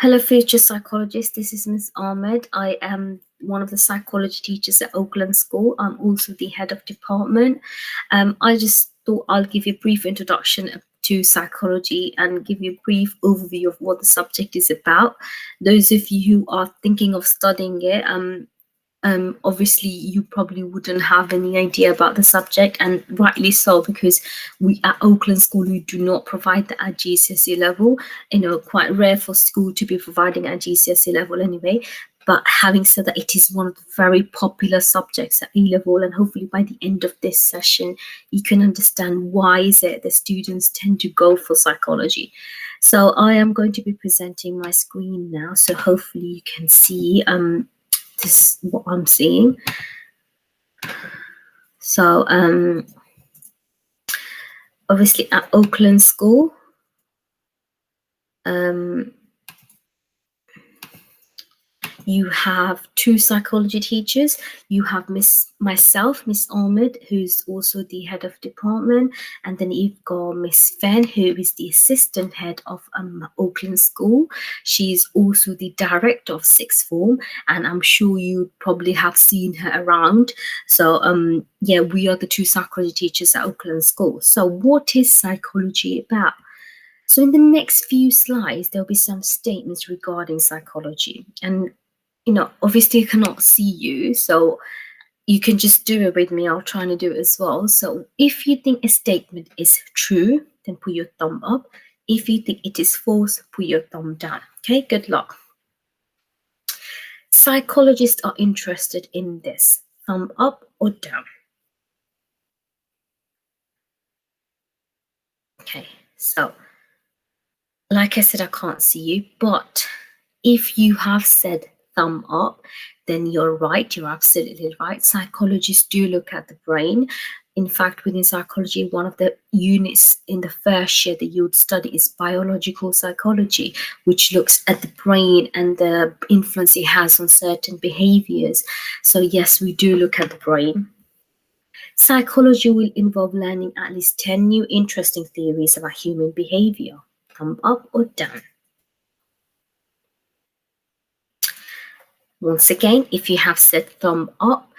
Hello, future psychologist. This is Ms. Ahmed. I am one of the psychology teachers at Oakland School. I'm also the head of department. I just thought I'll give you a brief introduction to psychology and give you a brief overview of what the subject is about. Those of you who are thinking of studying it, obviously you probably wouldn't have any idea about the subject, and rightly so, because we at Oakland School we do not provide that at GCSE level. Quite rare for school to be providing at GCSE level anyway. But having said that, it is one of the very popular subjects at A level, and hopefully by the end of this session you can understand why is it the students tend to go for psychology. So I am going to be presenting my screen now, so hopefully you can see this is what I'm seeing. So obviously at Oakland School, you have two psychology teachers. You have myself, Miss Ahmed, who's also the head of department, and then you've got Miss Fenn, who is the assistant head of Oakland School. She's also the director of sixth form, and I'm sure you probably have seen her around. So yeah, we are the two psychology teachers at Oakland School. So what is psychology about? So in the next few slides, there'll be some statements regarding psychology, and obviously I cannot see you, so you can just do it with me. I'll try to do it as well. So if you think a statement is true, then put your thumb up. If you think it is false, put your thumb down. Okay, good luck. Psychologists are interested in this. Thumb up or down. Okay, so like I said, I can't see you, but if you have said thumb up, then you're right. You're absolutely right. Psychologists do look at the brain. In fact, within psychology, one of the units in the first year that you would study is biological psychology, which looks at the brain and the influence it has on certain behaviors. So yes, we do look at the brain. Psychology will involve learning at least 10 new interesting theories about human behavior. Thumb up or down. Once again, if you have said thumb up,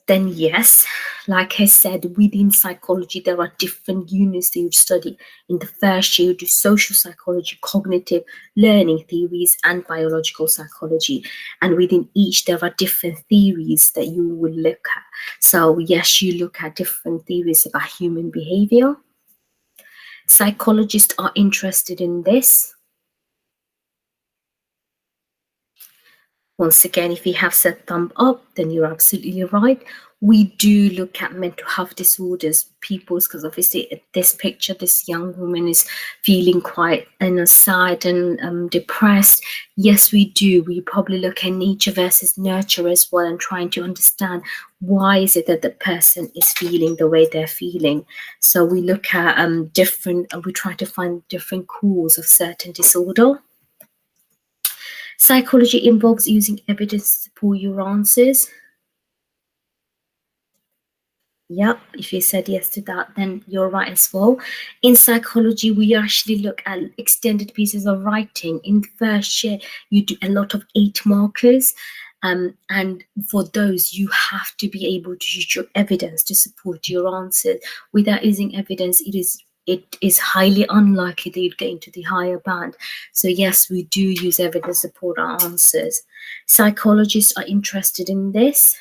then yes, like I said, within psychology, there are different units that you study. In the first year, you do social psychology, cognitive learning theories, and biological psychology. And within each, there are different theories that you will look at. So yes, you look at different theories about human behavior. Psychologists are interested in this. Once again, if you have said thumb up, then you're absolutely right. We do look at mental health disorders, because obviously at this picture, this young woman is feeling quite sad and depressed. Yes, we do. We probably look at nature versus nurture as well, and trying to understand why is it that the person is feeling the way they're feeling. So we look at we try to find different cause of certain disorder. Psychology involves using evidence to support your answers. Yep, if you said yes to that, then you're right as well. In psychology, we actually look at extended pieces of writing. In the first year, you do a lot of 8 markers. And for those, you have to be able to use your evidence to support your answers. Without using evidence, it is highly unlikely that you'd get into the higher band. So yes, we do use evidence to support our answers. Psychologists are interested in this.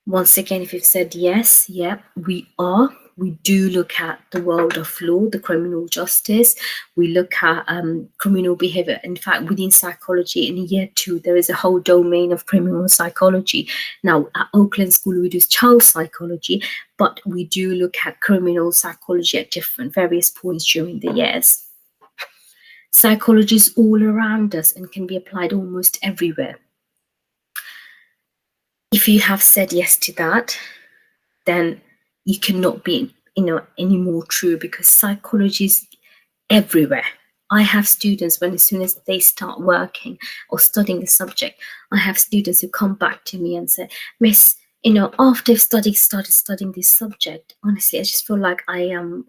Once again, if you've said yes, yeah, we are. We do look at the world of law, the criminal justice. We look at criminal behavior. In fact, within psychology, in year 2, there is a whole domain of criminal psychology. Now, at Oakland School, we do child psychology, but we do look at criminal psychology at various points during the years. Psychology is all around us and can be applied almost everywhere. If you have said yes to that, then you cannot be, any more true, because psychology is everywhere. I have students, as soon as they start working or studying the subject, I have students who come back to me and say, Miss, after I've started studying this subject, honestly, I just feel like I am,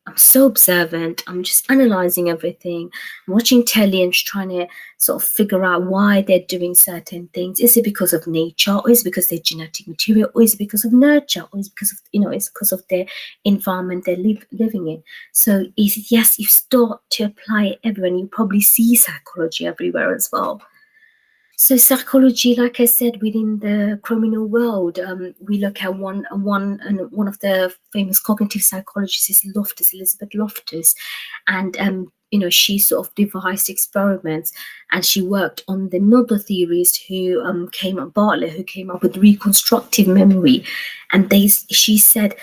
I'm so observant. I'm just analyzing everything, watching telly and just trying to sort of figure out why they're doing certain things. Is it because of nature, or is it because they're genetic material, or is it because of nurture, or is it because of, it's because of their environment they're living in? So yes, you start to apply it everywhere, and you probably see psychology everywhere as well. So psychology, like I said, within the criminal world, we look at one of the famous cognitive psychologists is Elizabeth Loftus, and she sort of devised experiments, and she worked on the novel theorist who Bartlett, who came up with reconstructive memory, and she said,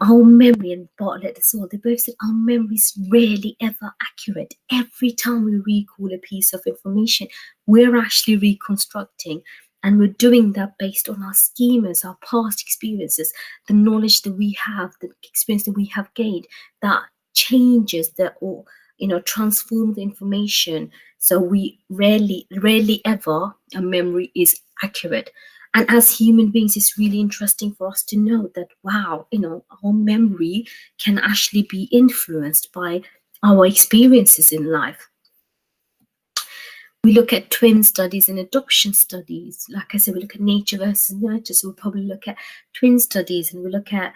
our memory, and Bartlett as well, they both said our memory is rarely ever accurate. Every time we recall a piece of information, we're actually reconstructing, and we're doing that based on our schemas, our past experiences, the knowledge that we have, the experience that we have gained, that changes or transform the information. So we rarely ever a memory is accurate. And as human beings, it's really interesting for us to know that, wow, our memory can actually be influenced by our experiences in life. We look at twin studies and adoption studies. Like I said, we look at nature versus nurture. So we'll probably look at twin studies, and we look at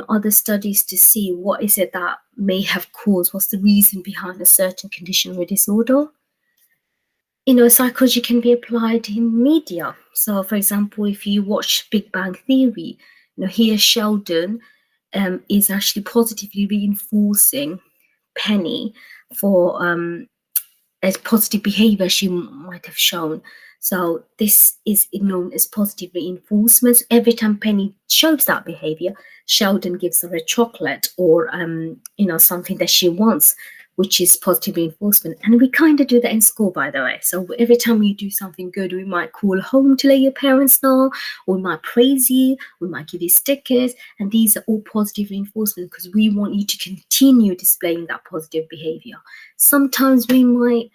other studies to see what is it that may have caused, what's the reason behind a certain condition or disorder. Psychology can be applied in media. So, for example, if you watch Big Bang Theory, here Sheldon is actually positively reinforcing Penny for as positive behavior she might have shown. So this is known as positive reinforcement. Every time Penny shows that behavior, Sheldon gives her a chocolate or something that she wants, which is positive reinforcement. And we kind of do that in school, by the way. So every time you do something good, we might call home to let your parents know, or we might praise you, we might give you stickers, and these are all positive reinforcement because we want you to continue displaying that positive behavior. Sometimes we might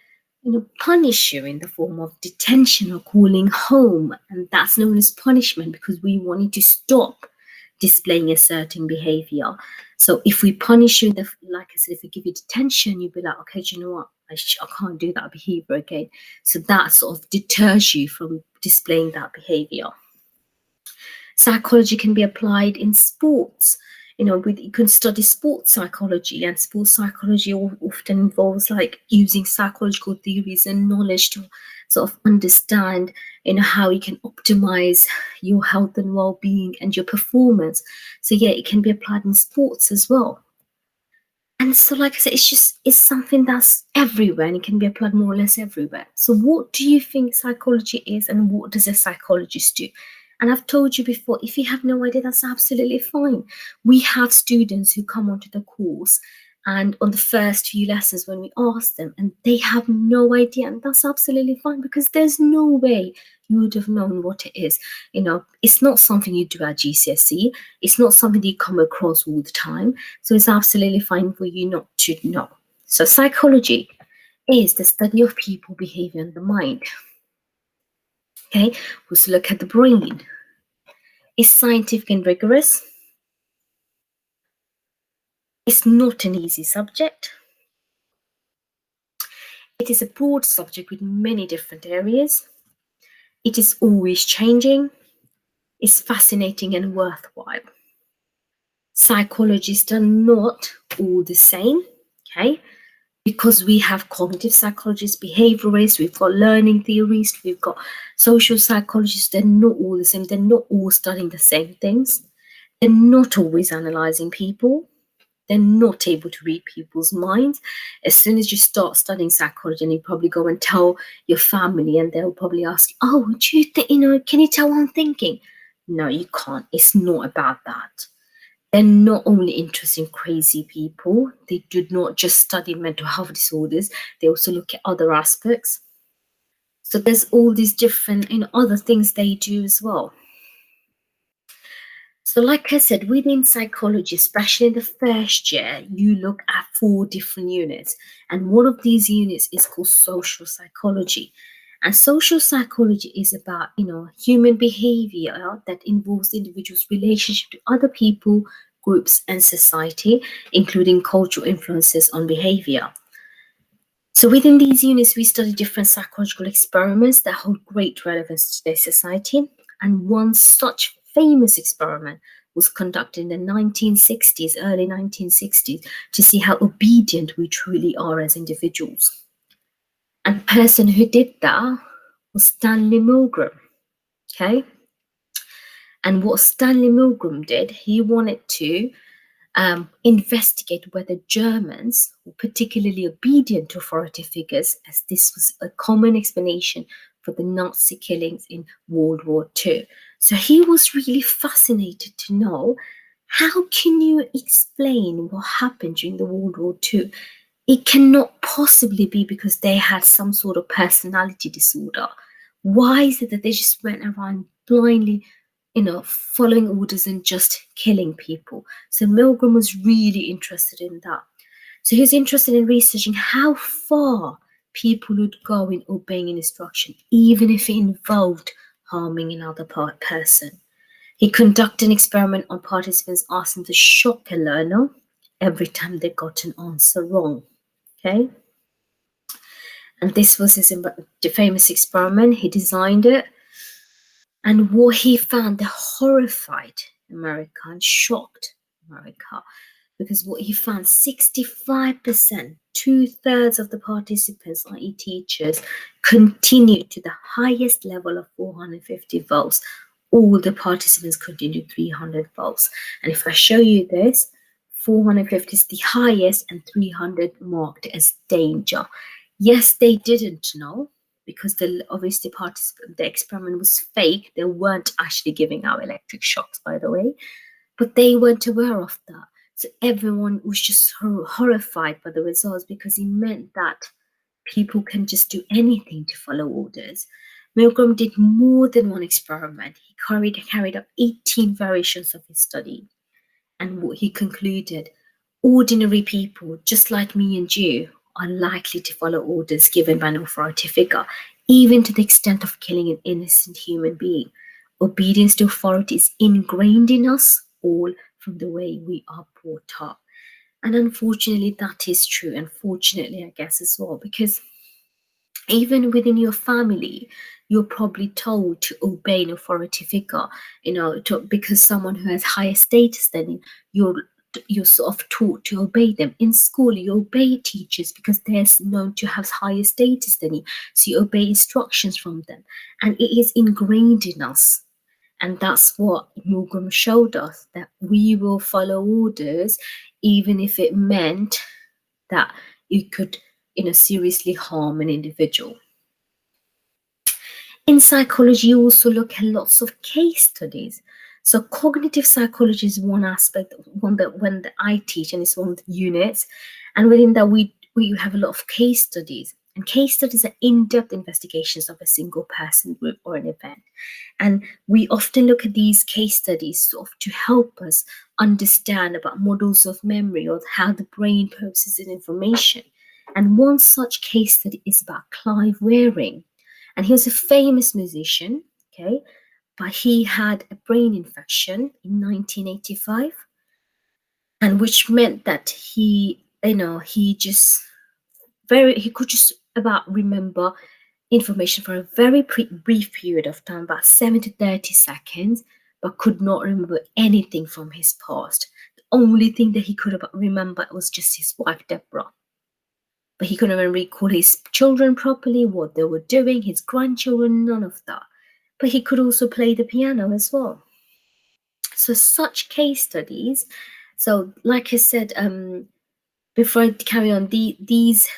punish you in the form of detention or calling home, and that's known as punishment because we want you to stop displaying a certain behavior. So if we punish you, like I said, if we give you detention, you'll be like, okay, do you know what? I can't do that behavior again. So that sort of deters you from displaying that behavior. Psychology can be applied in sports. You can study sports psychology, and sports psychology often involves like using psychological theories and knowledge to sort of understand, how you can optimize your health and well-being and your performance. So yeah, it can be applied in sports as well. And so, like I said, it's something that's everywhere, and it can be applied more or less everywhere. So what do you think psychology is, and what does a psychologist do? And I've told you before, if you have no idea, that's absolutely fine. We have students who come onto the course, and on the first few lessons when we ask them, and they have no idea, and that's absolutely fine because there's no way you would have known what it is. It's not something you do at GCSE. It's not something you come across all the time. So it's absolutely fine for you not to know. So psychology is the study of people, behavior, and the mind. Okay, let's look at the brain. It's scientific and rigorous. It's not an easy subject. It is a broad subject with many different areas. It is always changing. It's fascinating and worthwhile. Psychologists are not all the same, okay? Because we have cognitive psychologists, behaviorists, we've got learning theorists, we've got social psychologists. They're not all the same. They're not all studying the same things. They're not always analyzing people. They're not able to read people's minds. As soon as you start studying psychology, and you probably go and tell your family, and they'll probably ask, oh, do you think, can you tell what I'm thinking? No, you can't. It's not about that. They're not only interested in crazy people. They do not just study mental health disorders. They also look at other aspects. So there's all these different, other things they do as well. So like I said, within psychology, especially in the first year, you look at 4 different units. And one of these units is called social psychology. And social psychology is about, human behavior that involves individuals' relationship to other people, groups, and society, including cultural influences on behavior. So within these units, we study different psychological experiments that hold great relevance to today's society. And one such famous experiment was conducted in the 1960s, early 1960s, to see how obedient we truly are as individuals. And the person who did that was Stanley Milgram. Okay. And what Stanley Milgram did, he wanted to investigate whether Germans were particularly obedient to authority figures, as this was a common explanation for the Nazi killings in World War II. So he was really fascinated to know, how can you explain what happened during the World War II? It cannot possibly be because they had some sort of personality disorder. Why is it that they just went around blindly, following orders and just killing people? So Milgram was really interested in that. So he was interested in researching how far people would go in obeying an instruction, even if it involved harming another person. He conducted an experiment on participants, asked them to shock a learner every time they got an answer wrong. Okay? And this was his famous experiment. He designed it. And what he found, that horrified America and shocked America, because what he found, 65%, 2/3 of the participants, i.e. teachers, continued to the highest level of 450 volts. All the participants continued 300 volts. And if I show you this, 450 is the highest and 300 marked as danger. Yes, they didn't know, because obviously the experiment was fake. They weren't actually giving out electric shocks, by the way, but they weren't aware of that. So everyone was just horrified by the results, because it meant that people can just do anything to follow orders. Milgram did more than one experiment. He carried out 18 variations of his study. And what he concluded, ordinary people, just like me and you, are likely to follow orders given by an authority figure, even to the extent of killing an innocent human being. Obedience to authority is ingrained in us all from the way we are brought up. And unfortunately, that is true. Unfortunately, I guess, as well, because even within your family, you're probably told to obey an authority figure, because someone who has higher status than you, you're sort of taught to obey them. In school, you obey teachers because they're known to have higher status than you. So you obey instructions from them. And it is ingrained in us. And that's what Milgram showed us, that we will follow orders, even if it meant that you could, seriously harm an individual. In psychology, you also look at lots of case studies. So cognitive psychology is one aspect, one that I teach, and it's one of the units. And within that, we have a lot of case studies. And case studies are in-depth investigations of a single person, group, or an event. And we often look at these case studies sort of to help us understand about models of memory, or how the brain processes information. And one such case study is about Clive Wearing. And he was a famous musician, okay, but he had a brain infection in 1985, and which meant that he could just about remember information for a very brief period of time, about 7 to 30 seconds, but could not remember anything from his past. The only thing that he could remember was just his wife, Deborah. But he couldn't even recall his children properly, what they were doing, his grandchildren, none of that. But he could also play the piano as well. So such case studies. So like I said, before I carry on, these,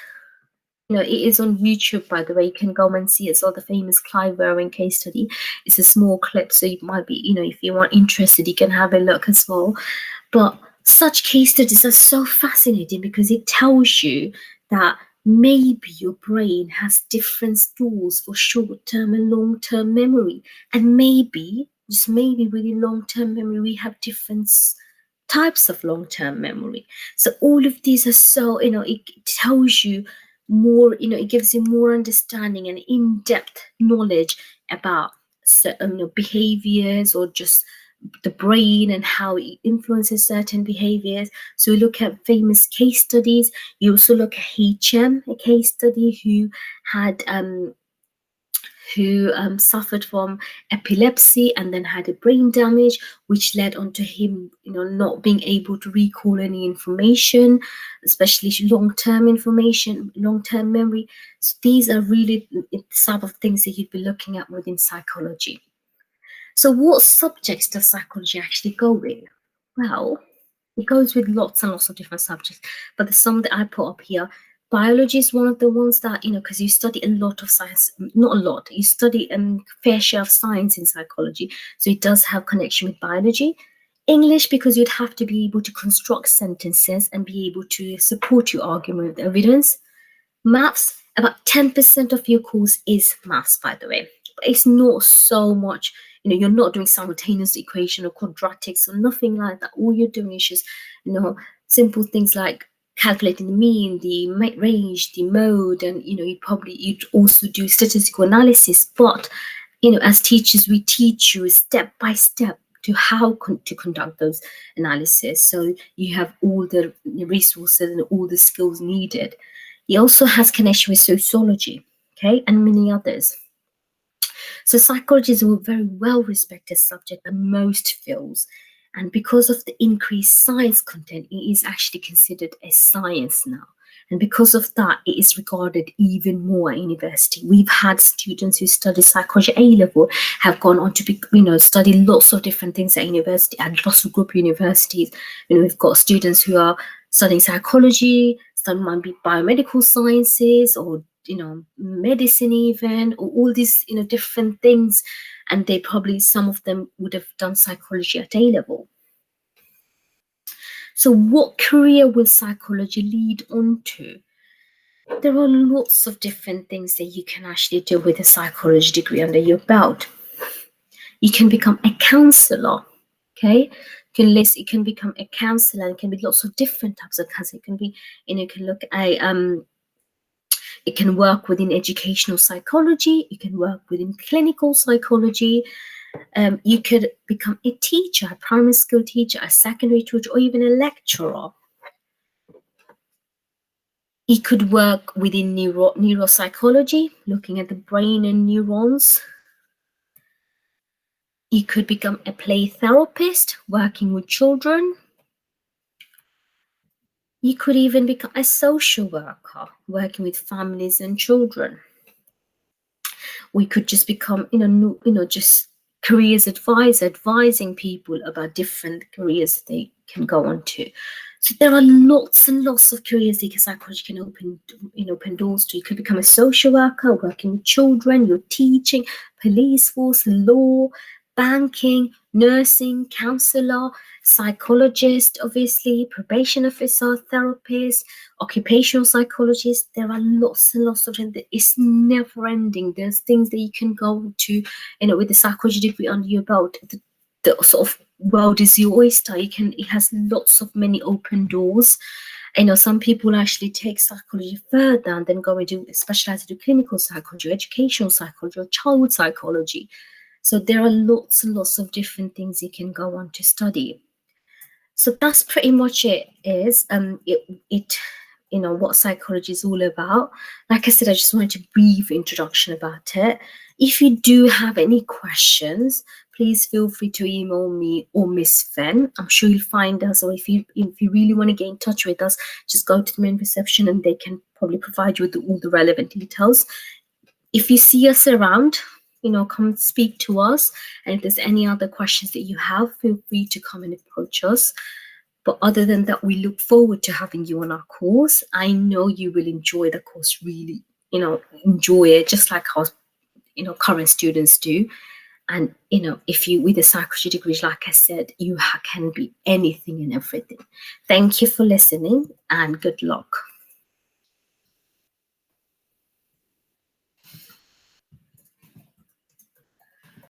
it is on YouTube, by the way. You can go and see it. So the famous Clive Wearing case study. It's a small clip, so you might be, if you are interested, you can have a look as well. But such case studies are so fascinating, because it tells you that maybe your brain has different stores for short-term and long-term memory. And maybe, just maybe, within long-term memory, we have different types of long-term memory. So all of these are so, it tells you more, it gives you more understanding and in-depth knowledge about certain behaviors, or just the brain and how it influences certain behaviors. So you look at famous case studies. You also look at HM, a case study who had suffered from epilepsy and then had a brain damage, which led on to him, not being able to recall any information, especially long-term information, long-term memory. So these are really the type of things that you'd be looking at within psychology. So what subjects does psychology actually go with? Well, it goes with lots and lots of different subjects, but the some that I put up here, biology is one of the ones that, because you study a lot of science, not a lot, you study a fair share of science in psychology, so it does have connection with biology. English, because you'd have to be able to construct sentences and be able to support your argument with evidence. Maths, about 10% of your course is maths, by the way. But it's not so much, you're not doing simultaneous equation or quadratics or nothing like that. All you're doing is just, simple things like calculating the mean, the range, the mode, and you'd also do statistical analysis. But as teachers, we teach you step by step to how to conduct those analysis, so you have all the resources and all the skills needed. It also has connection with sociology, okay, and many others. So psychology is a very well respected subject in most fields, and because of the increased science content, it is actually considered a science now. And because of that, it is regarded even more at university. We've had students who study psychology A-level have gone on to be, study lots of different things at university, at Russell Group universities. We've got students who are studying psychology, some might be biomedical sciences, or medicine even, or all these different things, and they probably, some of them would have done psychology at A-level. So what career will psychology lead on to? There are lots of different things that you can actually do with a psychology degree under your belt. You can become a counselor, okay? It can become a counselor. It can be lots of different types of counselor. It can be, you can look at it can work within educational psychology. You can work within clinical psychology. You could become a teacher, a primary school teacher, a secondary teacher, or even a lecturer. You could work within neuropsychology, looking at the brain and neurons. You could become a play therapist, working with children. You could even become a social worker, working with families and children. We could just become, just careers advisor, advising people about different careers they can go on to. So there are lots and lots of careers that psychology can open doors to. You could become a social worker, working with children, you're teaching, police force, law, banking, nursing, counselor, psychologist, obviously, probation officer, therapist, occupational psychologist. There are lots and lots of them. It's never ending. There's things that you can go to, with the psychology degree under your belt. The sort of world is your oyster. It has lots of many open doors. Some people actually take psychology further and then go and specialize in clinical psychology, educational psychology, or child psychology. So there are lots and lots of different things you can go on to study. So that's pretty much it. What psychology is all about. Like I said, I just wanted a brief introduction about it. If you do have any questions, please feel free to email me or Miss Fen. I'm sure you'll find us, or if you really want to get in touch with us, just go to the main reception and they can probably provide you with all the relevant details. If you see us around, come speak to us. And if there's any other questions that you have, feel free to come and approach us. But other than that, we look forward to having you on our course. I know you will enjoy the course, really, enjoy it, just like our, current students do. And, if you, with a psychology degree, like I said, you can be anything and everything. Thank you for listening and good luck.